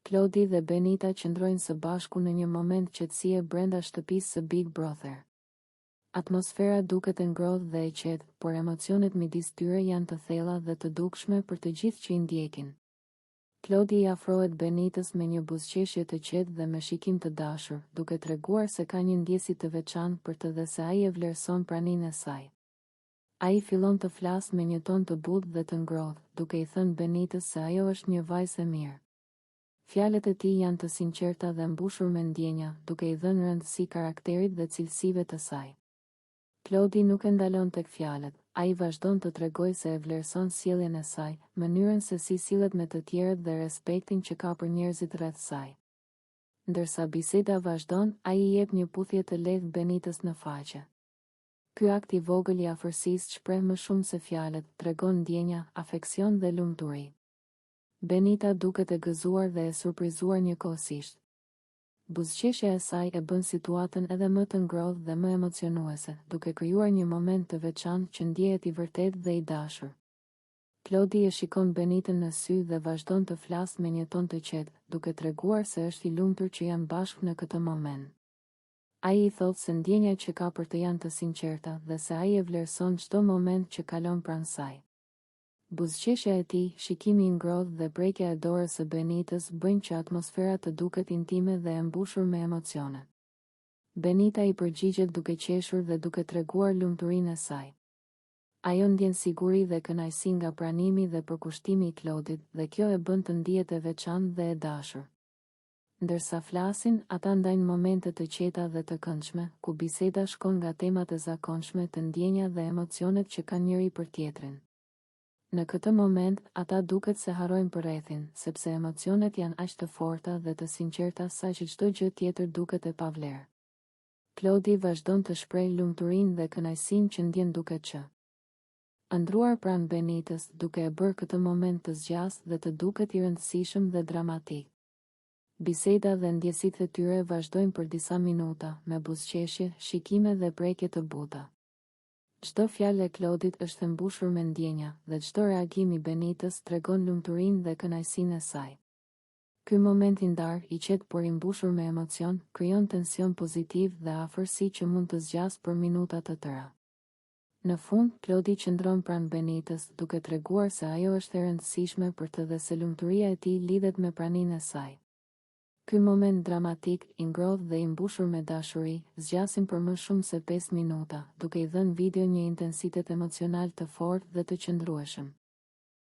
Klodi dhe Benita qëndrojnë së bashku në një moment qetësie brenda shtëpisë së Big Brother. Atmosfera duket e ngrohtë dhe e qetë, por emocionet midis tyre janë të thella dhe të dukshme për të gjithë që i ndjekin. Klodi i afrohet Benitës me një buzëqeshje të qetë dhe me shikim të dashur, duke treguar se ka një ndjesi të veçantë për të dhe se ai e vlerëson praninë e saj. Ai fillon të flasë me një ton të butë dhe të ngrohtë, duke i thënë Benitës se ajo është një vajzë e mirë. Fjalët e tij janë të sinqerta dhe mbushur me ndjenja, duke i dhënë rëndësi karakterit dhe cilësive të saj. Klodi nuk e ndalon tek fjalët, ai vazhdon të tregojë se e vlerëson sjelljen e saj, mënyrën se si sillet me të tjerët dhe respektin që ka për njerëzit rreth saj. Ndërsa biseda vazhdon, ai i jep një puthje të lehtë Benitës në faqe. Ky akt i vogël i afërsisë shpreh më shumë se fjalët, tregon ndjenja, afeksion dhe lumturi. Benita duket e gëzuar dhe e surprizuar njëkohësisht. Buzëqeshja e saj e bën situatën edhe më të ngrohtë dhe më emocionuese, duke krijuar një moment të veçantë që ndjehet i vërtetë dhe i dashur. Klodi e shikon Benitën në sy dhe vazhdon të flasë me një ton të qetë, duke treguar se është i lumtur që janë bashkë në këtë moment. Ai i thotë se ndjenjat që ka për të janë të sinqerta dhe se ai e vlerëson çdo moment që kalon pranë saj. Buzëqeshja e tij, shikimi i ngrohtë dhe prekja e dorës së Benitës bëjnë që atmosfera të duket intime dhe e mbushur me emocione. Benita i përgjigjet duke qeshur dhe duke treguar lumturinë e saj. Ajo ndjen siguri dhe kënaqësi nga pranimi dhe përkushtimi i Klodit, dhe kjo e bën të ndihet e veçantë dhe e dashur. Ndërsa flasin, ata ndajnë momente të qeta dhe të këndshme, ku biseda shkon nga temat e zakonshme të ndjenja dhe emocionet që kanë njëri për tjetrin. Në këtë moment, ata duket se harrojnë përrethin, sepse emocionet janë aq të forta dhe të sinqerta sa që çdo gjë tjetër duket e pavlerë. Klodi vazhdon të shprehë lumturinë dhe kënaqësinë që ndjen duke ëndruar pranë Benitës, duke e bërë këtë moment të zgjasë dhe të duket i rëndësishëm dhe dramatik. Biseda dhe ndjesitë e tyre vazhdojnë për disa minuta, me buzëqeshje, shikime dhe prekje të buta. Çdo fjalë e Klodit është e mbushur me ndjenja, dhe çdo reagim i Benitës tregon lumturinë dhe kënaqësinë e saj. Ky moment i ndarë, i qetë por i mbushur me emocion, krijon tension pozitiv dhe afërsi që mund të zgjasë për minuta të tëra. Në fund, Klodi qëndron pranë Benitës, duke treguar se ajo është e rëndësishme për të dhe se lumturia e tij lidhet me praninë e saj. Ky moment dramatik, i ngrohtë dhe i mbushur me dashuri, zgjasin për më shumë se 5 minuta, duke i dhënë video një intensitet emocional të fortë dhe të qëndrueshëm.